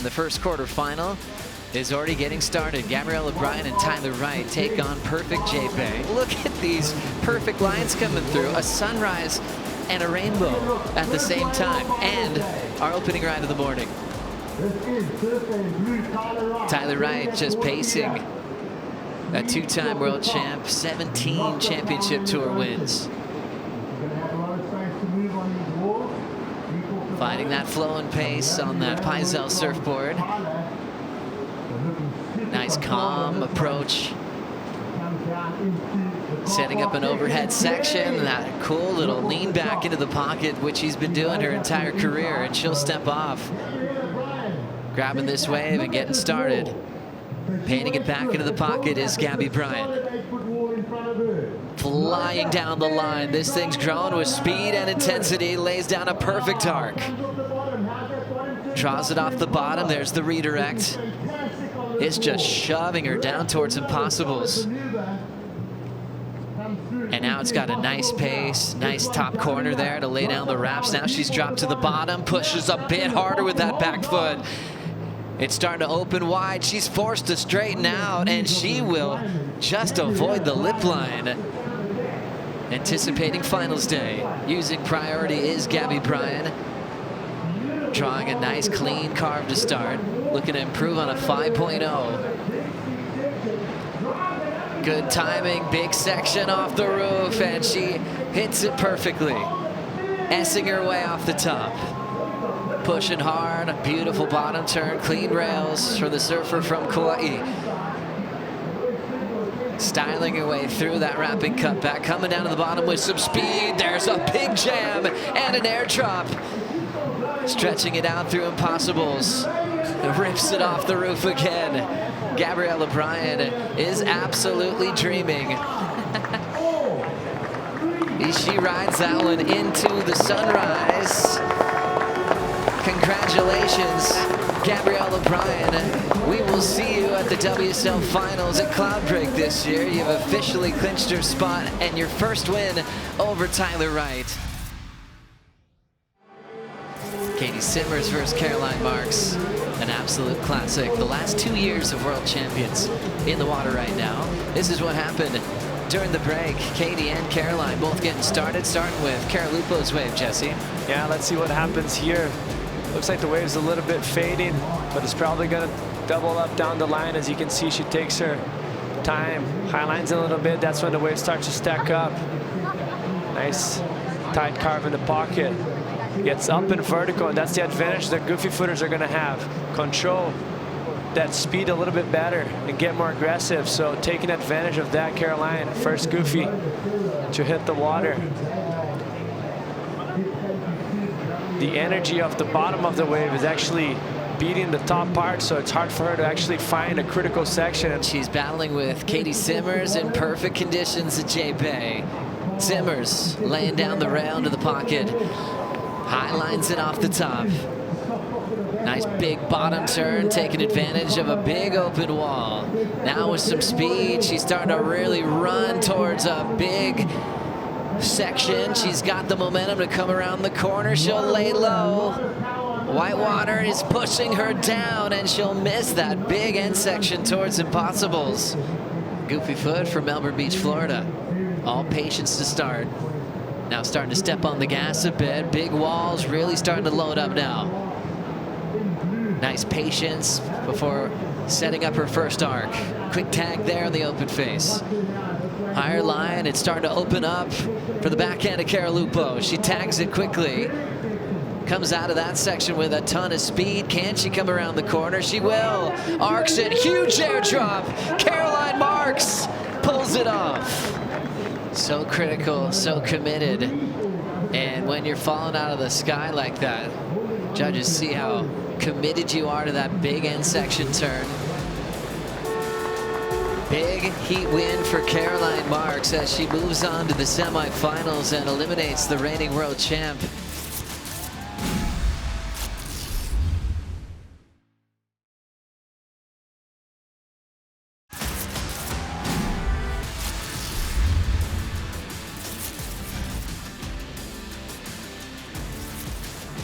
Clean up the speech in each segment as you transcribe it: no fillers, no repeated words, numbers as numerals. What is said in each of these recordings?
And the first quarterfinal is already getting started. Gabriella Bryant and Tyler Wright take on Perfect J-Bay. Look at these perfect lines coming through. A sunrise and a rainbow at the same time. And our opening ride of the morning. Tyler Wright just pacing. A two-time world champ, 17 championship tour wins. Finding that flow and pace on that Pizel surfboard. Nice calm approach. Setting up an overhead section. That cool little lean back into the pocket, which he's been doing her entire career, and she'll step off. Grabbing this wave and getting started. Painting it back into the pocket is Gabby Bryant. Flying down the line. This thing's growing with speed and intensity. Lays down a perfect arc. Draws it off the bottom. There's the redirect. It's just shoving her down towards impossibles. And now it's got a nice pace, nice top corner there to lay down the wraps. Now she's dropped to the bottom, pushes a bit harder with that back foot. It's starting to open wide. She's forced to straighten out, and she will just avoid the lip line. Anticipating finals day. Using priority is Gabby Bryant. Drawing a nice clean carve to start. Looking to improve on a 5.0. Good timing, big section off the roof, and she hits it perfectly. S-ing her way off the top. Pushing hard, a beautiful bottom turn, clean rails for the surfer from Kauai. Styling her way through that wrapping cutback, coming down to the bottom with some speed. There's a big jam and an air drop. Stretching it out through impossibles. Rips it off the roof again. Gabriella Bryant is absolutely dreaming. She rides that one into the sunrise. Congratulations, Gabriella Bryant. We will see you at the WSL Finals at Cloudbreak this year. You've officially clinched your spot and your first win over Tyler Wright. Katie Simmers versus Caroline Marks, an absolute classic. The last 2 years of world champions in the water right now. This is what happened during the break. Katie and Caroline both getting started, starting with Carolupo's wave, Jesse. Yeah, let's see what happens here. Looks like the wave's a little bit fading, but it's probably going to double up down the line. As you can see, she takes her time, highlines a little bit. That's when the wave starts to stack up. Nice tight carve in the pocket. Gets up and vertical, and that's the advantage that goofy footers are going to have. Control that speed a little bit better and get more aggressive. So taking advantage of that, Caroline, first goofy to hit the water. The energy of the bottom of the wave is actually beating the top part, so it's hard for her to actually find a critical section. She's battling with Katie Simmers in perfect conditions at J-Bay. Simmers laying down the rail into the pocket. High lines it off the top. Nice big bottom turn, taking advantage of a big open wall. Now with some speed, she's starting to really run towards a big section. She's got the momentum to come around the corner. She'll lay low. Whitewater is pushing her down, and she'll miss that big end section towards impossibles. Goofy foot from Melbourne Beach, Florida. All patience to start. Now starting to step on the gas a bit. Big walls really starting to load up now. Nice patience before setting up her first arc. Quick tag there on the open face. Higher line, it's starting to open up for the backhand of Carolupo. She tags it quickly. Comes out of that section with a ton of speed. Can she come around the corner? She will. Arcs it, huge air drop. Caroline Marks pulls it off. So critical, so committed. And when you're falling out of the sky like that, judges see how committed you are to that big end section turn. Big heat win for Caroline Marks as she moves on to the semifinals and eliminates the reigning world champ.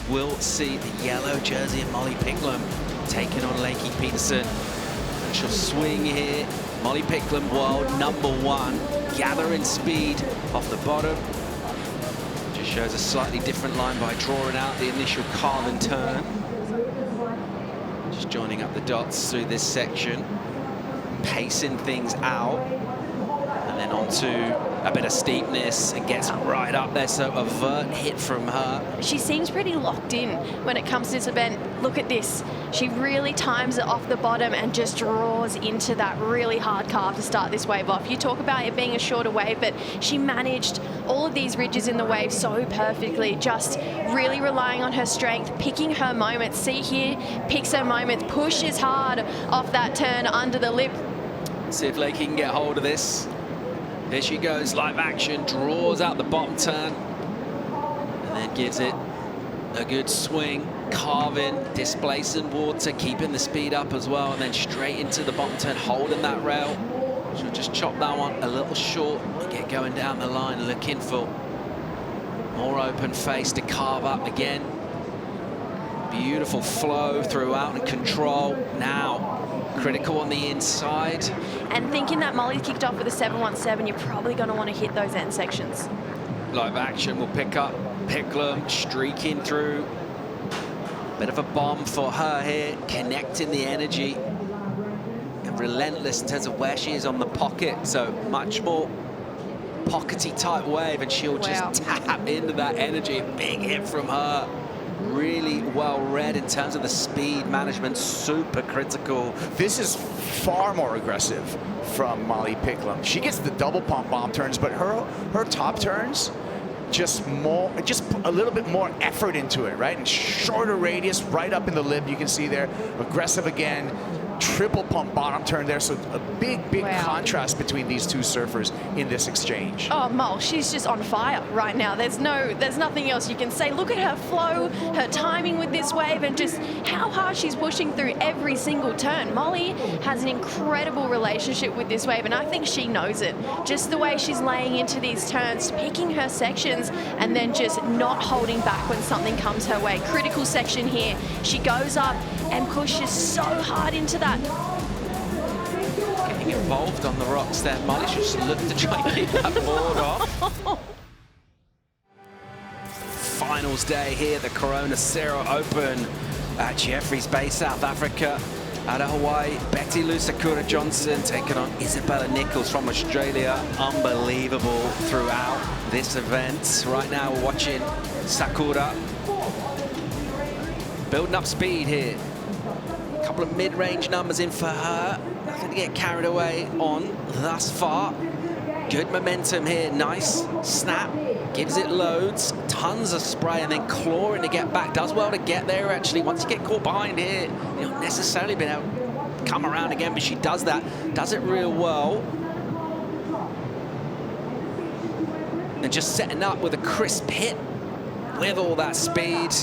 We'll see the yellow jersey of Molly Pickland taking on Lakey Peterson. And she'll swing here. Molly Pickland, world #1, gathering speed off the bottom. Just shows a slightly different line by drawing out the initial carve and turn. Just joining up the dots through this section, pacing things out, and then onto a bit of steepness and gets right up there, so a vert hit from her. She seems pretty locked in when it comes to this event. Look at this. She really times it off the bottom and just draws into that really hard carve to start this wave off. You talk about it being a shorter wave, but she managed all of these ridges in the wave so perfectly, just really relying on her strength, picking her moments. See here, picks her moments, pushes hard off that turn under the lip. See if Lakey can get hold of this. Here she goes, live action, draws out the bottom turn, and then gives it a good swing, carving, displacing water, keeping the speed up as well, and then straight into the bottom turn, holding that rail. She'll just chop that one a little short and get going down the line, looking for more open face to carve up again. Beautiful flow throughout and control. Now, critical on the inside. And thinking that Molly's kicked off with a 717, you're probably going to want to hit those end sections. Live action will pick up Pickland, streaking through. Bit of a bomb for her here, connecting the energy. And relentless in terms of where she is on the pocket. So much more pockety type wave, and she'll just tap into that energy. Big hit from her. Really well read in terms of the speed management, super critical. This is far more aggressive from Molly Pickland. She gets the double pump bomb turns, but her top turns, just a little bit more effort into it, right? And shorter radius, right up in the lip, you can see there. Aggressive again, triple pump bottom turn there. So a big contrast between these two surfers in this exchange. Oh, Mol, she's just on fire right now. There's nothing else you can say. Look at her flow, her timing with this wave, and just how hard she's pushing through every single turn. Molly has an incredible relationship with this wave, and I think she knows it. Just the way she's laying into these turns, picking her sections, and then just not holding back when something comes her way. Critical section here. She goes up and pushes so hard into that. Getting involved on the rocks there. Molly just looked to try and keep that board off. Finals day here, the Corona Cero Open at Jeffreys Bay, South Africa. Out of Hawaii, Betty Lou Sakura Johnson taking on Isabella Nichols from Australia. Unbelievable throughout this event. Right now we're watching Sakura building up speed here. A couple of mid-range numbers in for her. Nothing to get carried away on thus far. Good momentum here, nice snap. Gives it loads, tons of spray, and then clawing to get back. Does well to get there, actually. Once you get caught behind here, you don't necessarily been able to come around again, but she does that. Does it real well. And just setting up with a crisp hit with all that speed.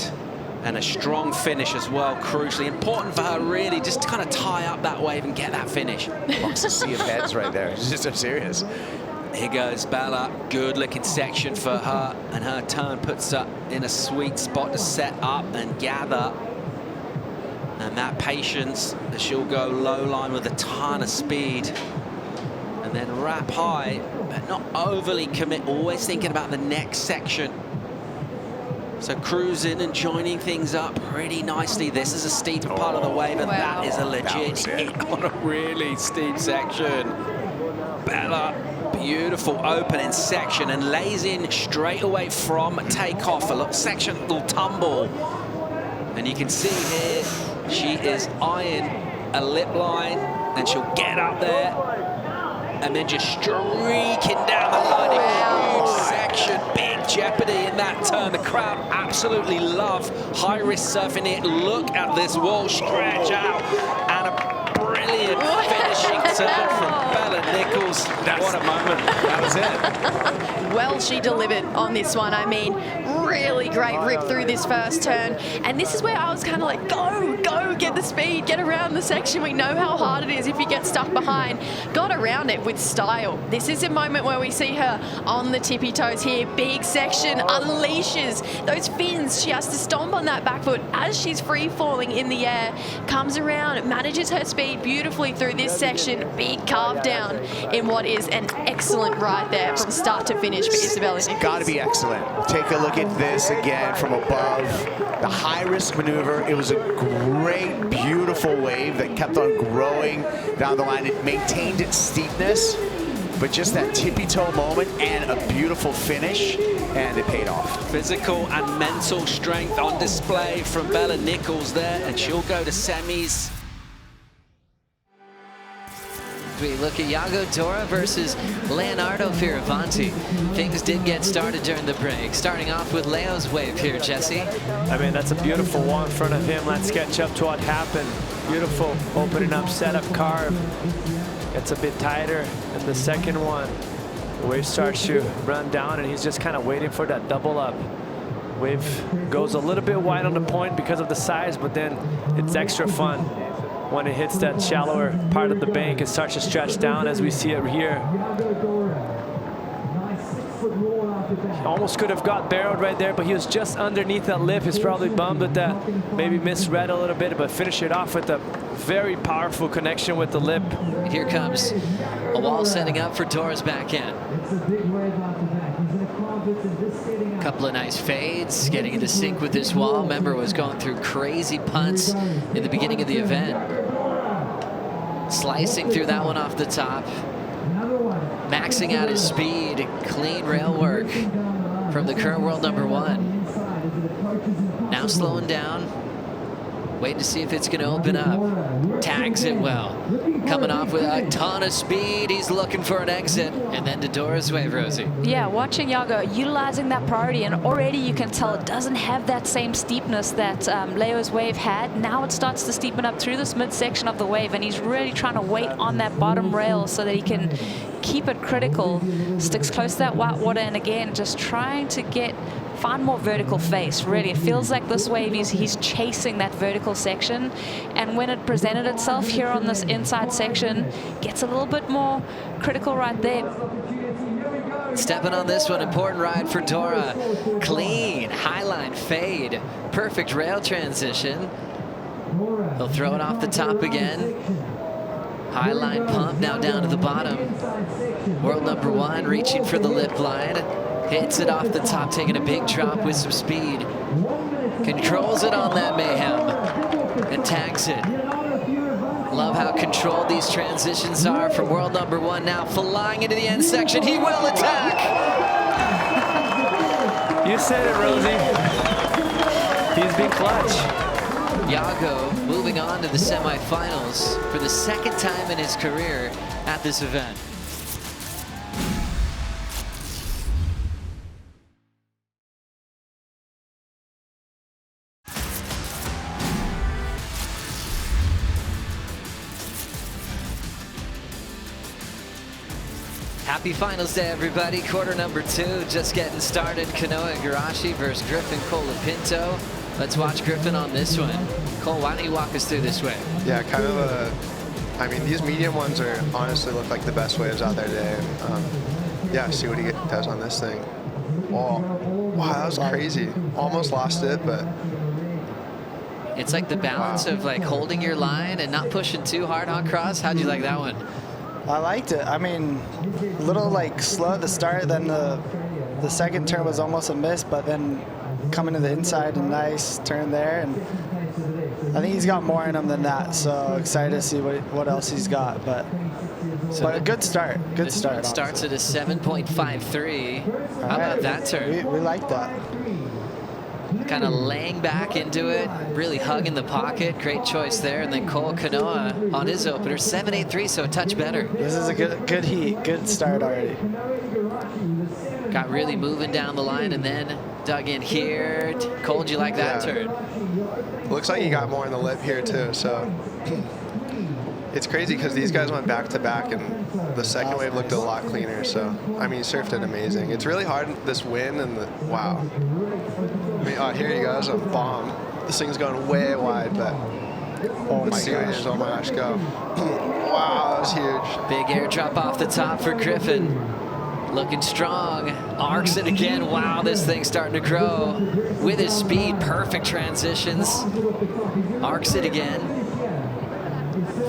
And a strong finish as well, crucially. Important for her, really, just to kind of tie up that wave and get that finish. Amongst a sea of heads right there. It's just so serious. Here goes Bella. Good looking section for her. And her turn puts her in a sweet spot to set up and gather. And that patience, she'll go low line with a ton of speed. And then wrap high, but not overly commit. Always thinking about the next section. So cruising and joining things up pretty nicely. This is a steeper part of the wave, and that is a legit hit on a really steep section. Bella, beautiful opening section, and lays in straight away from takeoff. A little section, a little tumble. And you can see here, she is eyeing a lip line, and she'll get up there, and then just streaking down the line. Huge section, big jeopardy in that turn. The crowd absolutely love high-risk surfing it. Look at this wall stretch out, and a brilliant finishing turn from Bella Nichols. What a moment. That was it. Well, she delivered on this one. I mean, really great rip through this first turn. And this is where I was kind of like, go, get the speed, get around the section. We know how hard it is if you get stuck behind. Got around it with style. This is a moment where we see her on the tippy toes here. Big section, unleashes those fins. She has to stomp on that back foot as she's free falling in the air. Comes around, manages her speed beautifully through this section. Big carve down in what is an excellent ride there from start to finish for Isabella Nichols. Got to be excellent. Take a look at this again from above. The high-risk maneuver. It was a great, beautiful wave that kept on growing down the line. It maintained its steepness, but just that tippy-toe moment and a beautiful finish, and it paid off. Physical and mental strength on display from Bella Nichols there, and she'll go to semis. We look at Yago Dora versus Leonardo Fervanti. Things did get started during the break, starting off with Leo's wave here, Jesse. I mean, that's a beautiful wall in front of him. Let's catch up to what happened. Beautiful opening up, setup, carve. Gets a bit tighter in the second one. The wave starts to run down, and he's just kind of waiting for that double up. Wave goes a little bit wide on the point because of the size, but then it's extra fun when it hits that shallower part of the bank. It starts to stretch down as we see it here. He almost could have got barreled right there, but he was just underneath that lip. He's probably bummed with that, maybe misread a little bit, but finish it off with a very powerful connection with the lip. And here comes a wall setting up for Dora's backhand. A couple of nice fades, getting into sync with this wall. Remember, was going through crazy punts in the beginning of the event. Slicing through that one off the top. Maxing out his speed. Clean rail work from the current world #1. Now slowing down. Waiting to see if it's going to open up. Tags it well. Coming off with a ton of speed. He's looking for an exit. And then to Dora's wave, Rosie. Yeah, watching Yago utilizing that priority, and already you can tell it doesn't have that same steepness that Leo's wave had. Now it starts to steepen up through this midsection of the wave, and he's really trying to wait on that bottom rail so that he can keep it critical. Sticks close to that white water, and again, just trying to find more vertical face. Really, it feels like this wave, he's chasing that vertical section, and when it presented itself here on this inside section, gets a little bit more critical right there. Stepping on this one, important ride for Dora. Clean, highline fade, perfect rail transition. He'll throw it off the top again. Highline pump, now down to the bottom. World #1 reaching for the lip line. Hits it off the top, taking a big drop with some speed. Controls it on that mayhem and tags it. Love how controlled these transitions are from world #1. Now flying into the end section. He will attack. You said it, Rosie. He's been clutch. Yago moving on to the semifinals for the second time in his career at this event. Happy finals day, everybody. Quarter #2, just getting started. Kanoa Igarashi versus Griffin, Colola, Pinto. Let's watch Griffin on this one. Cole, why don't you walk us through this wave? Yeah, kind of I mean, these medium ones are honestly look like the best waves out there today. Yeah, see what he does on this thing. Wow, that was crazy. Almost lost it, but. It's like the balance of like holding your line and not pushing too hard on cross. How'd you like that one? I liked it. I mean, a little like slow at the start, then the second turn was almost a miss, but then coming to the inside, a nice turn there, and I think he's got more in him than that, so excited to see what else he's got, but a good start. Good start. It starts at a 7.53. How about that turn? We like that. Kind of laying back into it, really hugging the pocket. Great choice there. And then Cole Kanoa on his opener, 7.83, so a touch better. This is a good heat, good start already. Got really moving down the line and then dug in here. Cole, do you like that turn? Looks like he got more in the lip here too, so. it's crazy because these guys went back to back, and the second wave looked a lot cleaner. So, I mean, he surfed it amazing. It's really hard, this wind and the, wow. I mean, oh, here he goes, a bomb. This thing's going way wide, but Oh my gosh. Oh my gosh, go. Wow, that was huge. Big airdrop off the top for Griffin. Looking strong. Arcs it again. Wow, this thing's starting to grow. With his speed, perfect transitions. Arcs it again.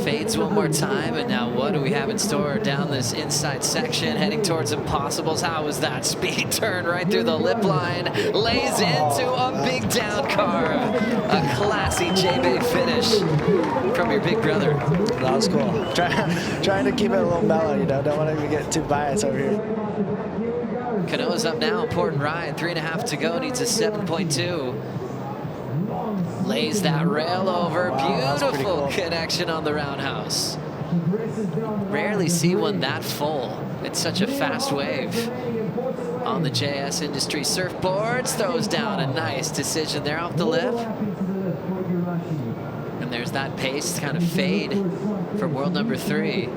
Fades one more time, and now what do we have in store down this inside section, heading towards impossibles? How was that speed turn right through the lip line? Lays into a big down carve. A classy J-Bay finish from your big brother. That was cool. Trying to keep it a little mellow, you know, don't want to get too biased over here. Canoa's up now, important ride, 3.5 to go, needs a 7.2. Lays that rail over, beautiful cool. connection on the roundhouse. Rarely see one that full. It's such a fast wave. On the JS Industry surfboards, throws down a nice decision there off the lip. And there's that pace kind of fade for world number 3.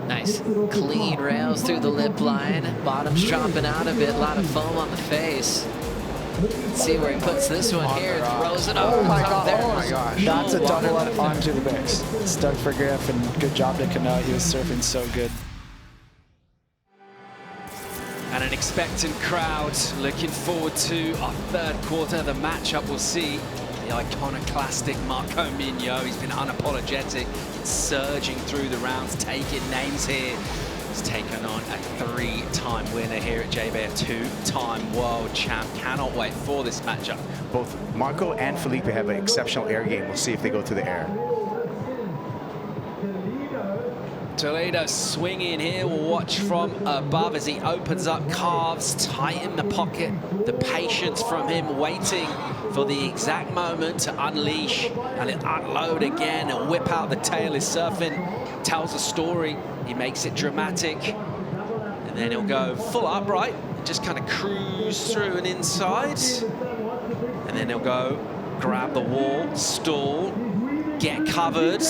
Nice clean rails through the lip line. Bottom's dropping out a bit, a lot of foam on the face. Let's see where he puts this one here. Throws it over. Oh my god! There. Oh my gosh! That's a double up onto the base. Stuck for Griff, and good job to Canoa. He was surfing so good. And an expectant crowd looking forward to our third quarter of the matchup. We'll see the iconoclastic Marco Mignot. He's been unapologetic, surging through the rounds, taking names here. He's taken on a 3-time winner here at J-Bay, a 2-time world champ. Cannot wait for this matchup. Both Marco and Felipe have an exceptional air game. We'll see if they go to the air. Toledo swinging here. We'll watch from above as he opens up, carves tight in the pocket. The patience from him, waiting for the exact moment to unleash and then unload again and whip out the tail. His surfing tells a story. He makes it dramatic. And then he'll go full upright, just kind of cruise through and inside. And then he'll go grab the wall, stall, get covered,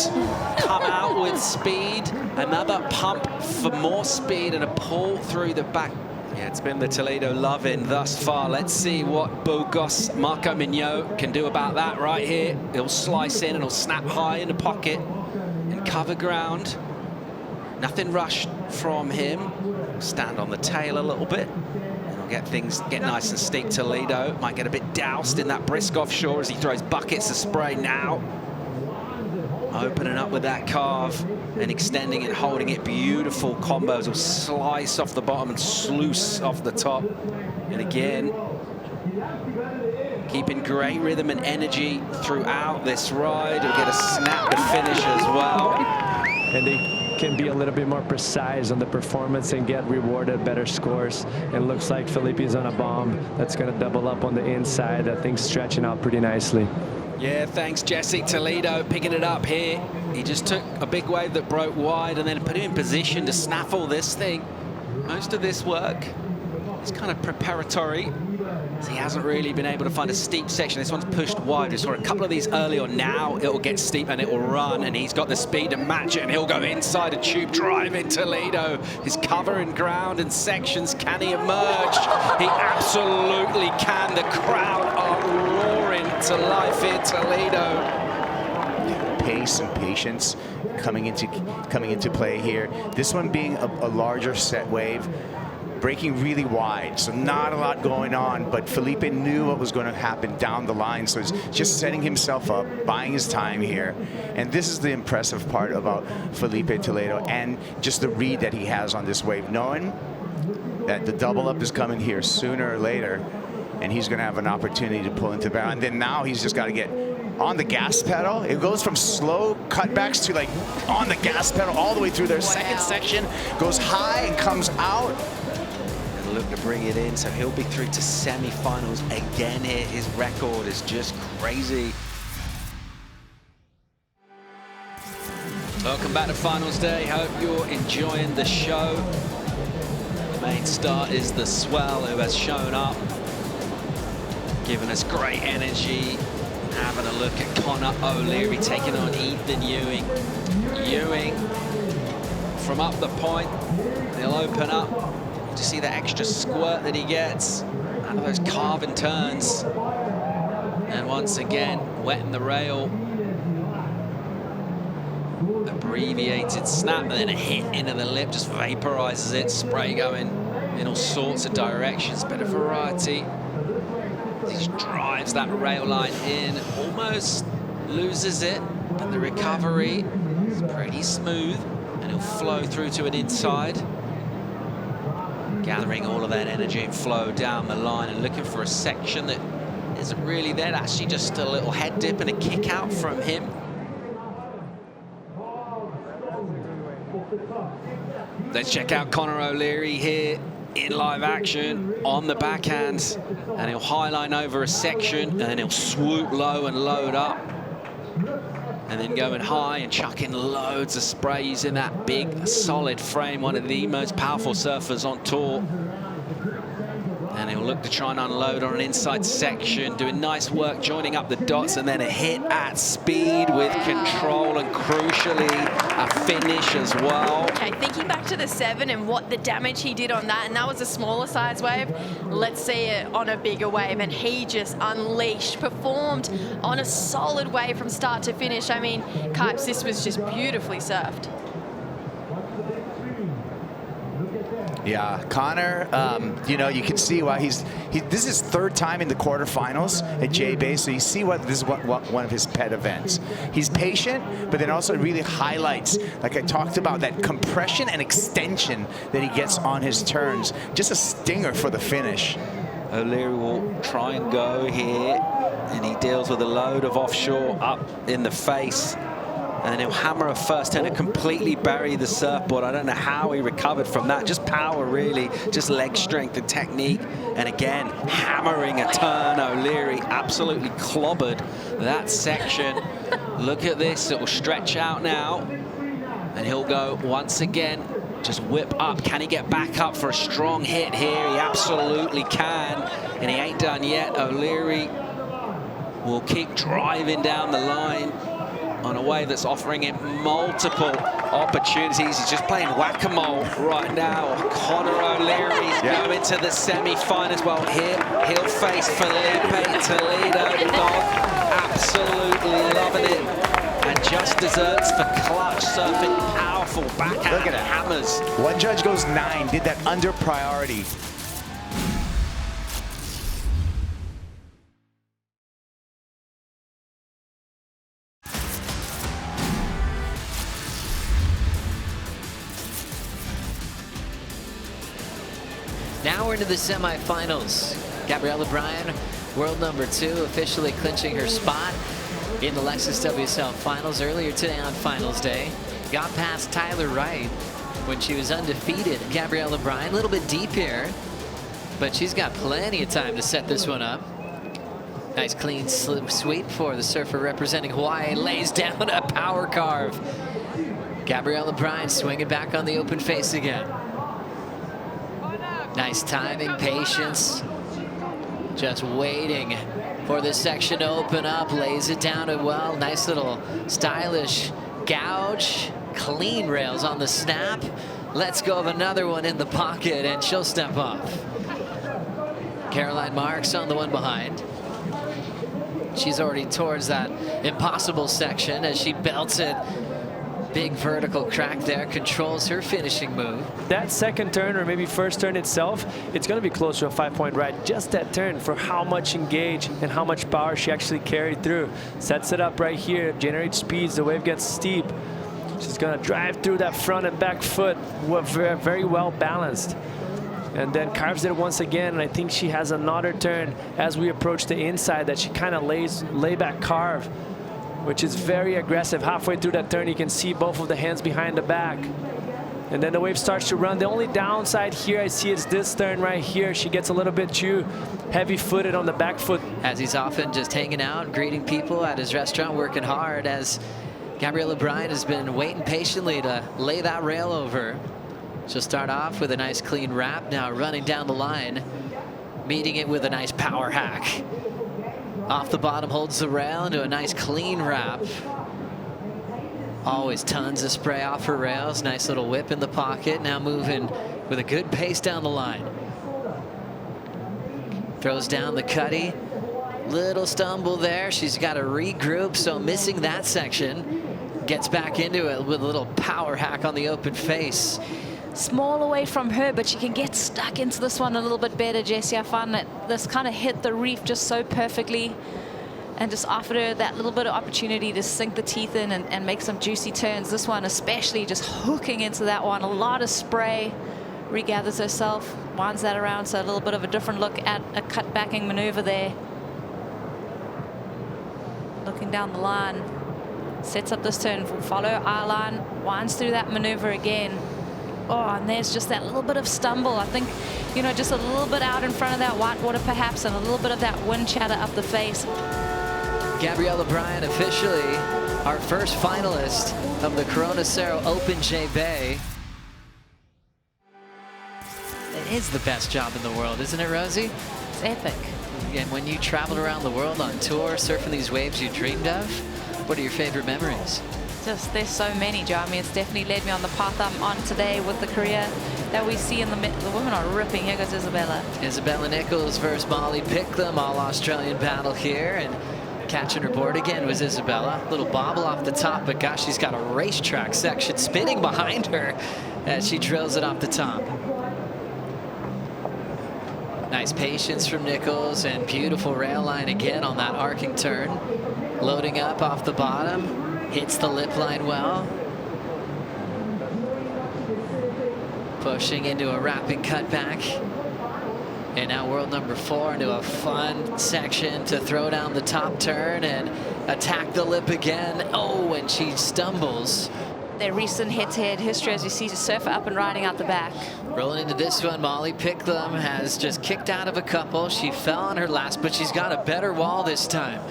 come out with speed, another pump for more speed and a pull through the back. Yeah, it's been the Toledo loving thus far. Let's see what Bogos Marco Mignot can do about that right here. He'll slice in and he'll snap high in the pocket and cover ground. Nothing rushed from him. Stand on the tail a little bit. And he'll get things nice and steep. Toledo might get a bit doused in that brisk offshore as he throws buckets of spray now. Opening up with that carve and extending and holding it. Beautiful combos. Will slice off the bottom and sluice off the top. And again, keeping great rhythm and energy throughout this ride. He'll get a snap to finish as well. And they can be a little bit more precise on the performance and get rewarded better scores. It looks like Felipe is on a bomb. That's going to double up on the inside. That thing's stretching out pretty nicely. Yeah, thanks, Jesse. Toledo picking it up here. He just took a big wave that broke wide and then put him in position to snaffle this thing. Most of this work is kind of preparatory. So he hasn't really been able to find a steep section. This one's pushed wide. We saw a couple of these earlier. Now it will get steep and it will run, and he's got the speed to match it, and he'll go inside a tube drive in Toledo. He's covering ground and sections. Can he emerge? He absolutely can. The crowd are roaring to life here, Toledo. Pace and patience coming into play here. This one being a larger set wave, breaking really wide, so not a lot going on, but Felipe knew what was going to happen down the line, so he's just setting himself up, buying his time here. And this is the impressive part about Felipe Toledo and just the read that he has on this wave, knowing that the double up is coming here sooner or later, and he's going to have an opportunity to pull into barrel. And then now he's just got to get on the gas pedal. It goes from slow cutbacks to like on the gas pedal all the way through their second section, goes high and comes out. Look to bring it in, so he'll be through to semi-finals again here. His record is just crazy. Welcome back to finals day. Hope you're enjoying the show. The main star is the Swell, who has shown up, giving us great energy Having a look at Connor Olirri taking on Ethan Ewing. Ewing from up the point, they'll open up. To see the extra squirt that he gets out of those carving turns. And once again, wetting the rail. Abbreviated snap, and then a hit into the lip, just vaporizes it. Spray going in all sorts of directions. Bit of variety. He just drives that rail line in, almost loses it, but the recovery is pretty smooth, and he'll flow through to an inside. Gathering all of that energy and flow down the line and looking for a section that isn't really there. Actually just a little head dip and a kick out from him. Let's check out Connor Olirri here in live action on the backhand. And he'll highline over a section and then he'll swoop low and load up. And then going high and chucking loads of spray using that big, solid frame, one of the most powerful surfers on tour. And he'll look to try and unload on an inside section, doing nice work, joining up the dots, and then a hit at speed with control and, crucially, a finish as well. Okay, thinking back to the 7 and what the damage he did on that, and that was a smaller size wave. Let's see it on a bigger wave, and he just unleashed, performed on a solid wave from start to finish. I mean, Kipes, this was just beautifully surfed. Yeah, Connor, you know, you can see why this is his 3rd time in the quarterfinals at J-Bay, so you see what this is one of his pet events. He's patient, but then also really highlights, like I talked about, that compression and extension that he gets on his turns. Just a stinger for the finish. Olirri will try and go here, and he deals with a load of offshore up in the face. And then he'll hammer a first turn and completely bury the surfboard. I don't know how he recovered from that. Just power, really. Just leg strength and technique. And again, hammering a turn. Olirri absolutely clobbered that section. Look at this. It will stretch out now. And he'll go once again. Just whip up. Can he get back up for a strong hit here? He absolutely can. And he ain't done yet. Olirri will keep driving down the line on a wave that's offering him multiple opportunities. He's just playing whack-a-mole right now. Connor Olirri's going to the semi-finals. Well, here he'll face Felipe Toledo. Dog absolutely loving it. And just desserts for clutch surfing, powerful backhand. Look at it. Hammers. One judge goes 9, did that under priority. Now we're into the semifinals. Gabriella Bryant, world number 2, officially clinching her spot in the Lexus WSL Finals earlier today on Finals Day. Got past Tyler Wright when she was undefeated. Gabriella Bryant, a little bit deep here, but she's got plenty of time to set this one up. Nice clean slip sweep for the surfer representing Hawaii. Lays down a power carve. Gabriella Bryant swinging back on the open face again. Nice timing, patience. Just waiting for this section to open up. Lays it down as well. Nice little stylish gouge. Clean rails on the snap. Lets go of another one in the pocket, and she'll step off. Caroline Marks on the one behind. She's already towards that impossible section as she belts it. Big vertical crack there, controls her finishing move. That second turn, or maybe first turn itself, it's going to be close to a 5-point ride. Just that turn for how much engage and how much power she actually carried through. Sets it up right here, generates speeds, the wave gets steep. She's going to drive through that front and back foot, very well balanced. And then carves it once again, and I think she has another turn as we approach the inside that she kind of lay back carve, which is very aggressive. Halfway through that turn, you can see both of the hands behind the back. And then the wave starts to run. The only downside here I see is this turn right here. She gets a little bit too heavy-footed on the back foot. As he's often just hanging out, greeting people at his restaurant, working hard, as Gabriella Bryant has been waiting patiently to lay that rail over. She'll start off with a nice clean wrap, now running down the line, meeting it with a nice power hack. Off the bottom, holds the rail into a nice clean wrap. Always tons of spray off her rails. Nice little whip in the pocket. Now moving with a good pace down the line. Throws down the cutty. Little stumble there. She's got to regroup, so missing that section. Gets back into it with a little power hack on the open face. Small away from her, but she can get stuck into this one a little bit better, Jessie. I found that this kind of hit the reef just so perfectly and just offered her that little bit of opportunity to sink the teeth in and make some juicy turns. This one especially just hooking into that one. A lot of spray. Regathers herself, winds that around, so a little bit of a different look at a cut backing maneuver there. Looking down the line. Sets up this turn, will follow eye line, winds through that maneuver again. Oh, and there's just that little bit of stumble. I think, you know, just a little bit out in front of that white water perhaps, and a little bit of that wind chatter up the face. Gabriella Bryant officially our first finalist of the Corona Cero Open J-Bay. It is the best job in the world, isn't it, Rosie? It's epic. And when you traveled around the world on tour, surfing these waves you dreamed of, what are your favorite memories? Just, there's so many, Joe. I mean, it's definitely led me on the path I'm on today with the career that we see in the women are ripping. Here goes Isabella. Isabella Nichols versus Molly Pickland, all Australian battle here. And catching her board again was Isabella. Little bobble off the top, but gosh, she's got a racetrack section spinning behind her as she drills it off the top. Nice patience from Nichols and beautiful rail line again on that arcing turn. Loading up off the bottom, hits the lip line well. Pushing into a wrapping cutback. And now world number 4 into a fun section to throw down the top turn and attack the lip again. Oh, and she stumbles. Their recent head-to-head history, as you see, the surfer up and riding out the back. Rolling into this one, Molly Pickland has just kicked out of a couple. She fell on her last, but she's got a better wall this time.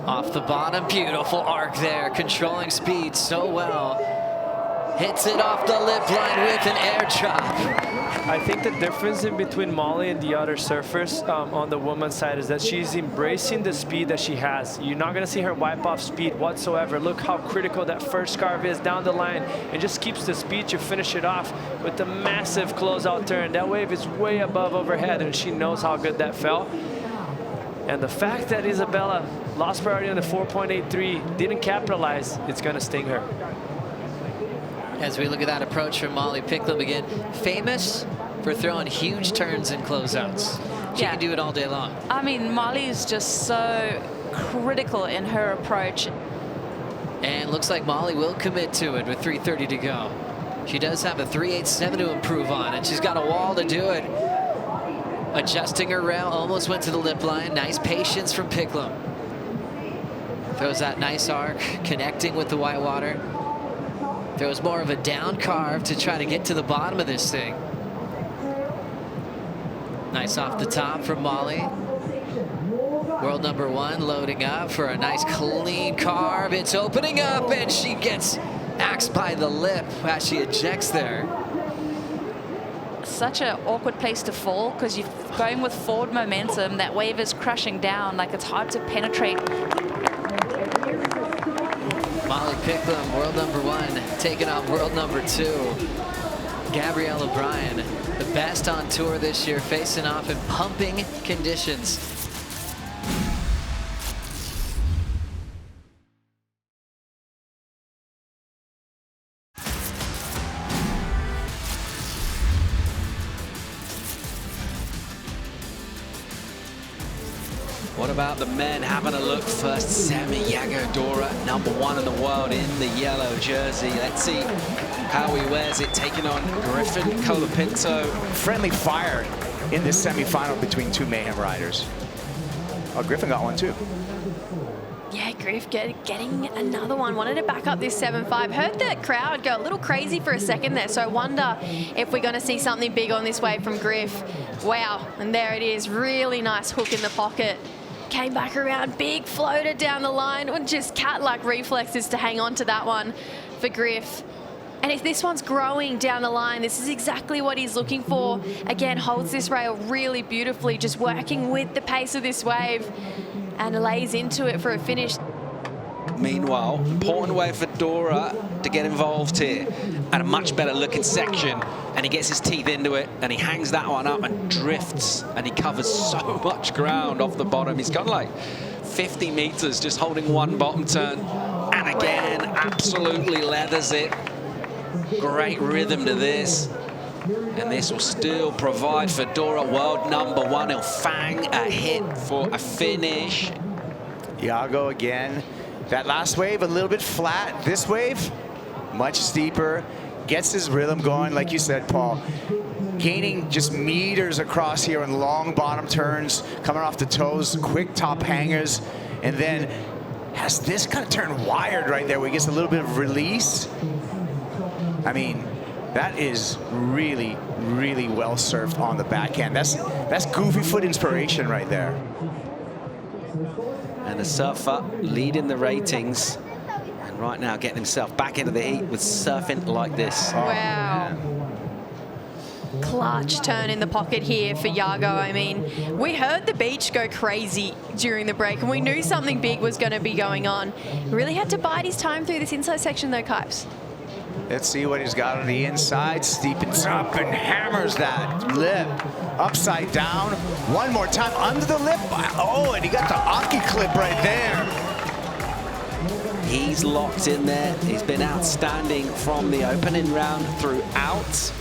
Off the bottom, beautiful arc there, controlling speed so well. Hits it off the lip line with an air drop. I think the difference in between Molly and the other surfers on the women's side is that she's embracing the speed that she has. You're not going to see her wipe off speed whatsoever. Look how critical that first carve is down the line. It just keeps the speed to finish it off with the massive closeout turn. That wave is way above overhead, and she knows how good that felt. And the fact that Isabella lost priority on the 4.83, didn't capitalize, it's going to sting her. As we look at that approach from Molly Pickland again, famous for throwing huge turns and closeouts. She can do it all day long. I mean, Molly is just so critical in her approach. And looks like Molly will commit to it with 3:30 to go. She does have a 3.87 to improve on, and she's got a wall to do it. Adjusting her rail, almost went to the lip line. Nice patience from Pickland. Throws that nice arc, connecting with the whitewater. Throws more of a down carve to try to get to the bottom of this thing. Nice off the top from Molly. World number 1 loading up for a nice clean carve. It's opening up, and she gets axed by the lip as she ejects there. Such an awkward place to fall because you're going with forward momentum. That wave is crushing down, like it's hard to penetrate. Molly Pickland, world number 1, taking on world number 2. Gabriella Bryant, the best on tour this year, facing off in pumping conditions. What about the men having a look first? Sammy Yagodora, #1 in the world in the yellow jersey. Let's see how he wears it, taking on Griffin, Pinto. Friendly fire in this semifinal between two mayhem riders. Oh, Griffin got one too. Yeah, Griff getting another one. Wanted to back up this 7.5. Heard that crowd go a little crazy for a second there, so I wonder if we're going to see something big on this wave from Griff. Wow, and there it is. Really nice hook in the pocket. Came back around, big floater down the line, with just cat-like reflexes to hang on to that one for Griff. And if this one's growing down the line, this is exactly what he's looking for. Again, holds this rail really beautifully, just working with the pace of this wave and lays into it for a finish. Meanwhile, important way for Dora to get involved here at a much better looking section, and he gets his teeth into it and he hangs that one up and drifts, and he covers so much ground off the bottom. He's got like 50 meters just holding one bottom turn, and again absolutely leathers it. Great rhythm to this, and this will still provide for Dora world number 1. He'll fang a hit for a finish. Yago again. That last wave a little bit flat. This wave much steeper. Gets his rhythm going, like you said, Paul. Gaining just meters across here on long bottom turns, coming off the toes, quick top hangers, and then has this kind of turn wired right there where he gets a little bit of release. I mean, that is really, really well surfed on the backhand. That's goofy foot inspiration right there. And the surfer leading the ratings, and right now getting himself back into the heat with surfing like this. Wow. Clutch turn in the pocket here for Yago. I mean, we heard the beach go crazy during the break, and we knew something big was going to be going on. Really had to bide his time through this inside section though, Kipes. Let's see what he's got on the inside. Steepens up and hammers that lip upside down. One more time under the lip. Oh, and he got the Aki clip right there. He's locked in there. He's been outstanding from the opening round throughout.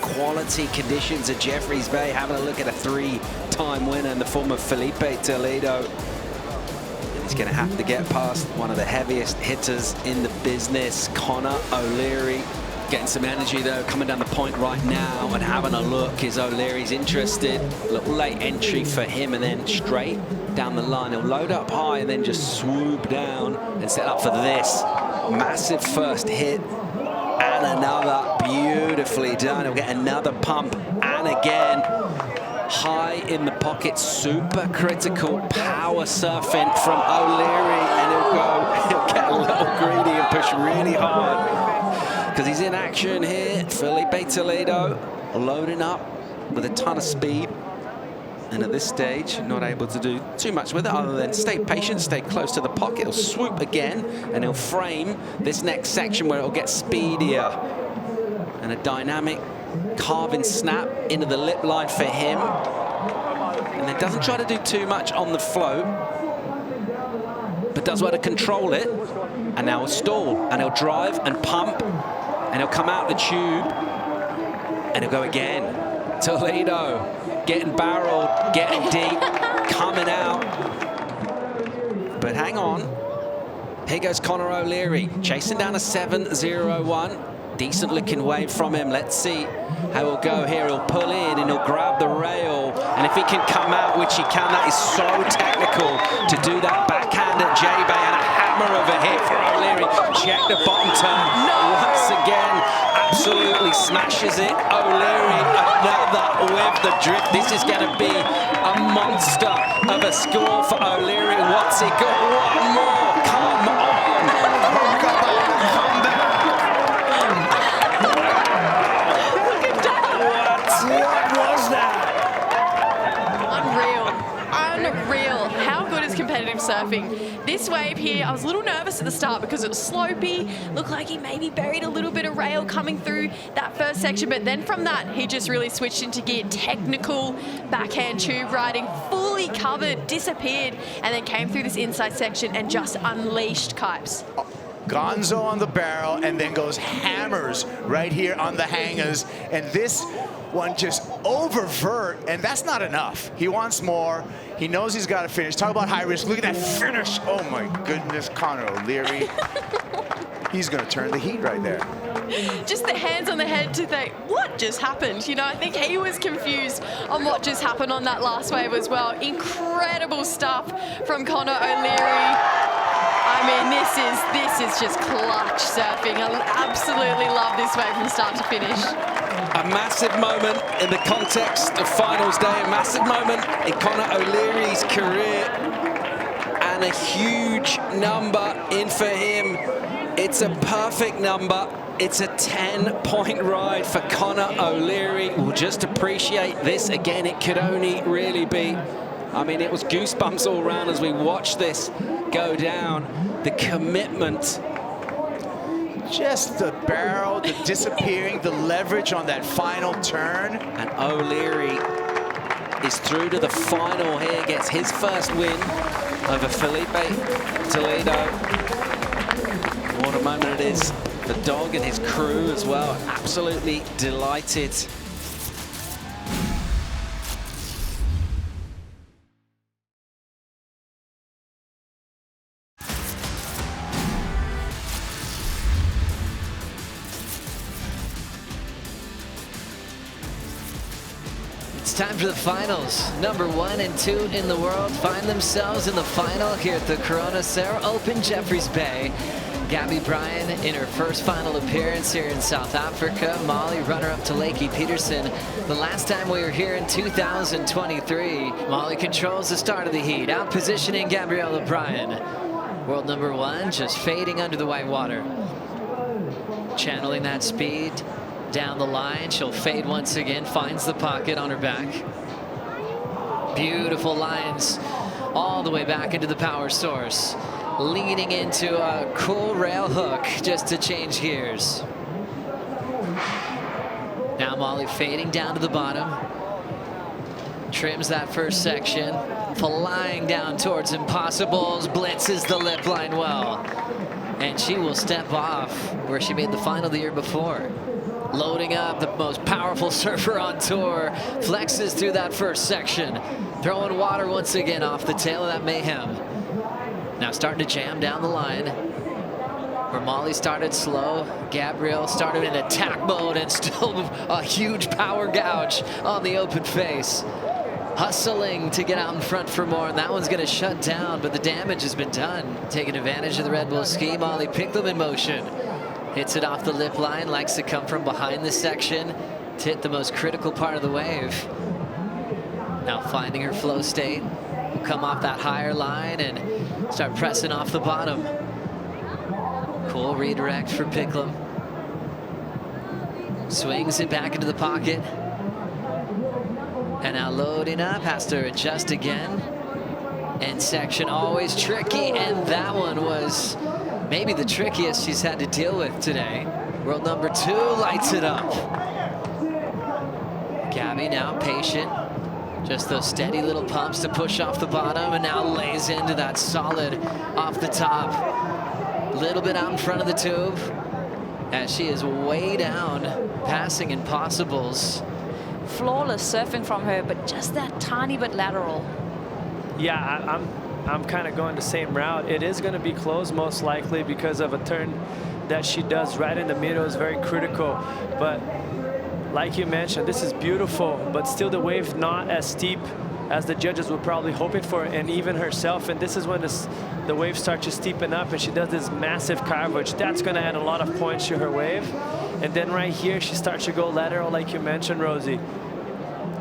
Quality conditions at Jeffreys Bay. Having a look at a 3-time winner in the form of Felipe Toledo. He's going to have to get past one of the heaviest hitters in the business, Connor Olirri. Getting some energy though, coming down the point right now and having a look. Is Olirri's interested? A little late entry for him, and then straight down the line. He'll load up high and then just swoop down and set up for this massive first hit. And another, beautifully done. He'll get another pump, and again, high in the pocket, super critical power surfing from Olirri, and he'll get a little greedy and push really hard because he's in action here. Felipe Toledo loading up with a ton of speed, and at this stage not able to do too much with it other than stay patient, stay close to the pocket. He'll swoop again and he'll frame this next section where it'll get speedier, and a dynamic carving snap into the lip line for him, and then doesn't try to do too much on the float, but does well to control it. And now he'll stall, and he'll drive and pump, and he'll come out the tube, and he'll go again. Toledo getting barreled, getting deep, coming out. But hang on, here goes Connor Olirri, chasing down a 7.01. Decent looking wave from him. Let's see how he'll go here. He'll pull in and he'll grab the rail, and if he can come out, which he can, that is so technical to do that backhand at J-Bay, and a hammer of a hit for Olirri. Check the bottom turn. Once again, absolutely smashes it. Olirri, another with the drift. This is going to be a monster of a score for Olirri. What's he got? One more. Come on. Unreal. How good is competitive surfing? This wave here, I was a little nervous at the start because it was slopey. Looked like he maybe buried a little bit of rail coming through that first section, but then from that, he just really switched into gear. Technical backhand tube riding, fully covered, disappeared, and then came through this inside section and just unleashed Kipes. Gonzo on the barrel, and then goes hammers right here on the hangers, and this one just oververt, and that's not enough. He wants more. He knows he's got to finish. Talk about high risk. Look at that finish. Oh my goodness, Connor Olirri. He's going to turn the heat right there. Just the hands on the head to think, what just happened? You know, I think he was confused on what just happened on that last wave as well. Incredible stuff from Connor Olirri. I mean, this is just clutch surfing. I absolutely love this wave from start to finish. A massive moment in the context of finals day, a massive moment in Connor Olirri's career, and a huge number in for him It's a perfect number. It's a 10-point ride for Connor Olirri. We'll just appreciate this again. It could only really be, I mean, it was goosebumps all around as we watched this go down. The commitment. Just the barrel, the disappearing, the leverage on that final turn. And Olirri is through to the final here, gets his first win over Felipe Toledo. What a moment it is. The dog and his crew as well, absolutely delighted. It's time for the finals. Number 1 and 2 in the world find themselves in the final here at the Corona Cero Open J-Bay. Gabriella Bryant in her first final appearance here in South Africa. Molly, runner-up to Lakey Peterson. The last time we were here in 2023. Molly controls the start of the heat, out-positioning Gabriella Bryant. World number 1 just fading under the white water. Channeling that speed down the line. She'll fade once again, finds the pocket on her back. Beautiful lines all the way back into the power source. Leading into a cool rail hook just to change gears. Now Molly fading down to the bottom. Trims that first section. Flying down towards impossibles. Blitzes the lip line well. And she will step off where she made the final the year before. Loading up, the most powerful surfer on tour. Flexes through that first section. Throwing water once again off the tail of that mayhem. Now starting to jam down the line. Where Molly started slow, Gabrielle started in attack mode and still a huge power gouge on the open face. Hustling to get out in front for more, and that one's gonna shut down, but the damage has been done. Taking advantage of the Red Bull ski, Molly Pickland in motion. Hits it off the lip line, likes to come from behind this section to hit the most critical part of the wave. Now finding her flow state. Will come off that higher line and start pressing off the bottom. Cool redirect for Pickland. Swings it back into the pocket. And now loading up, has to adjust again. End section always tricky, and that one was maybe the trickiest she's had to deal with today. World number 2 lights it up. Gabby now patient. Just those steady little pumps to push off the bottom, and now lays into that solid off the top. Little bit out in front of the tube as she is way down, passing impossibles. Flawless surfing from her, but just that tiny bit lateral. Yeah, I'm kind of going the same route. It is going to be close most likely because of a turn that she does right in the middle is very critical. But like you mentioned, this is beautiful, but still the wave not as steep as the judges were probably hoping for, and even herself. And this is when the wave starts to steepen up, and she does this massive carve, which that's going to add a lot of points to her wave. And then right here, she starts to go lateral, like you mentioned, Rosie.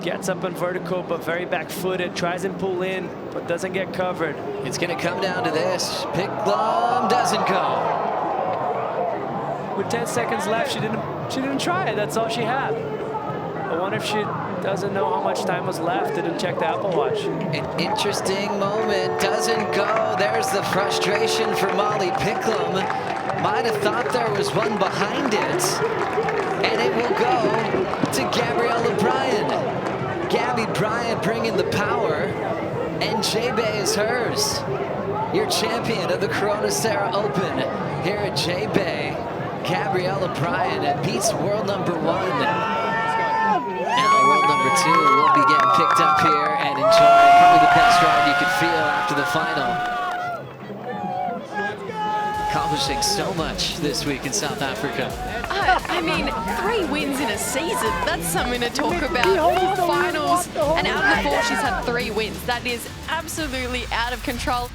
Gets up on vertical, but very back-footed, tries and pull in, but doesn't get covered. It's going to come down to this. Pickland doesn't go. With 10 seconds left, she didn't try it. That's all she had. I wonder if she doesn't know how much time was left. Didn't check the Apple Watch. An interesting moment. Doesn't go. There's the frustration for Molly Pickland. Might have thought there was one behind it. And it will go to Gabriella Bryant. Gabby Bryant bringing the power. And J-Bay is hers. Your champion of the Corona Cero Open here at J-Bay. Gabriella Bryant beats world number 1. Now world number 2 will be getting picked up here and enjoy probably the best ride you could feel after the final. Accomplishing so much this week in South Africa. I mean, 3 wins in a season. That's something to talk about. 4 finals, and out of the 4, she's had 3 wins. That is absolutely out of control.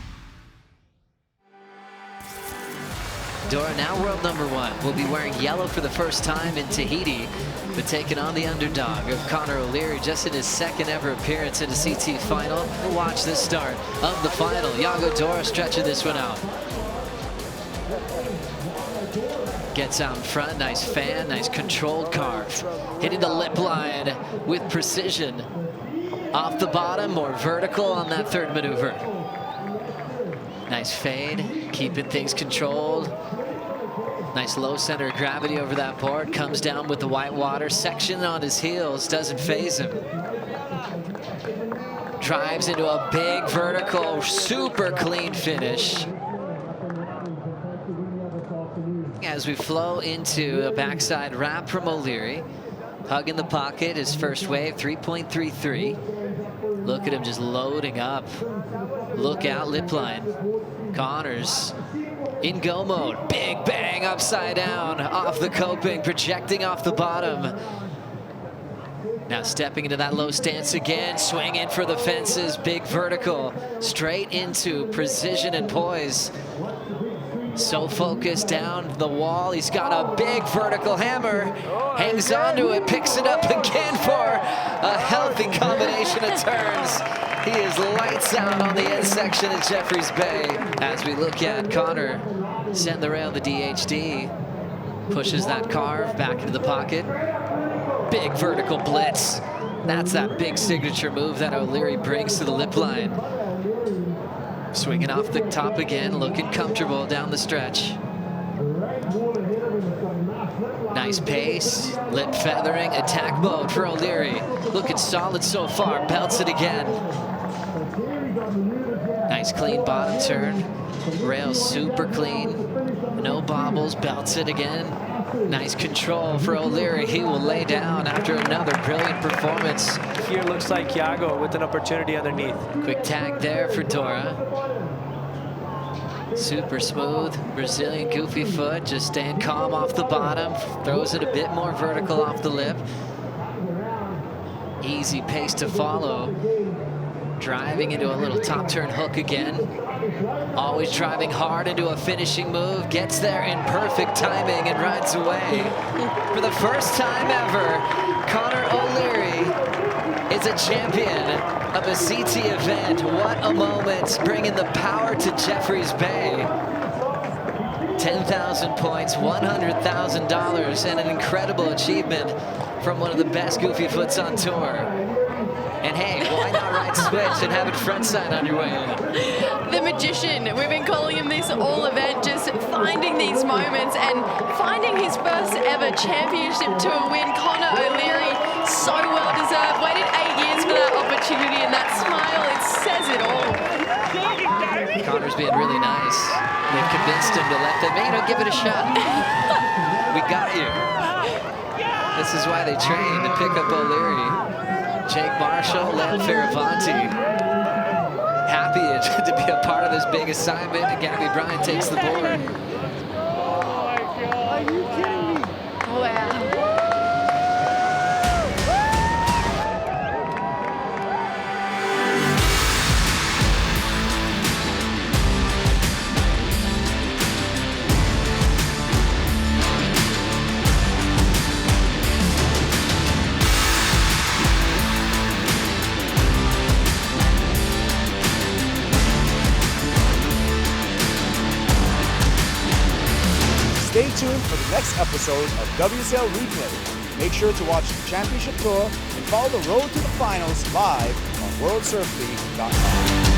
Dora, now world number 1, will be wearing yellow for the first time in Tahiti, but taking on the underdog of Connor Olirri just in his 2nd ever appearance in a CT final. We'll watch the start of the final. Yagodora stretching this one out. gets out in front. Nice fan, nice controlled carve. Hitting the lip line with precision. Off the bottom, more vertical on that third maneuver. Nice fade, keeping things controlled. Nice low center of gravity over that board. Comes down with the white water. Section on his heels, doesn't phase him. Drives into a big vertical, super clean finish. As we flow into a backside wrap from Olirri. Hug in the pocket, his first wave, 3.33. Look at him just loading up. Look out, lip line. Connors in go mode. Big bang upside down off the coping, projecting off the bottom. Now stepping into that low stance again, swinging for the fences, big vertical, straight into precision and poise. So focused down the wall, he's got a big vertical hammer, hangs onto it, picks it up again for a healthy combination of turns. He is lights out on the end section at Jeffreys Bay. As we look at Connor send the rail the DHD, pushes that carve back into the pocket. Big vertical blitz. That's that big signature move that Olirri brings to the lip line. Swinging off the top again, looking comfortable down the stretch. Nice pace, lip feathering, attack mode for Olirri. Looking solid so far, belts it again. Nice clean bottom turn. Rail super clean, no bobbles, belts it again. Nice control for Olirri. He will lay down after another brilliant performance. Here looks like Yago with an opportunity underneath. Quick tag there for Dora. Super smooth, Brazilian goofy foot, just staying calm off the bottom. Throws it a bit more vertical off the lip. Easy pace to follow. Driving into a little top turn hook again. Always driving hard into a finishing move. Gets there in perfect timing and rides away. For the first time ever, Connor Olirri is a champion of a CT event. What a moment, bringing the power to Jeffreys Bay. 10,000 points, $100,000, and an incredible achievement from one of the best goofy foots on tour. And hey, why not ride switch and have it frontside on your way in? The magician, we've been calling him this all event, just finding these moments and finding his first ever championship tour win. Connor Olirri, so well deserved. Waited 8 years for that opportunity, and that smile, it says it all. Connor's being really nice. They've convinced him to let them, give it a shot. We got you. This is why they train, to pick up Olirri. Jake Marshall, Len Fervanti. Happy to be a part of this big assignment, and Gabby Bryant takes the board. Oh my God, are you kidding me? Wow. Stay tuned for the next episode of WSL Replay. Make sure to watch the championship tour and follow the road to the finals live on WorldSurfLeague.com.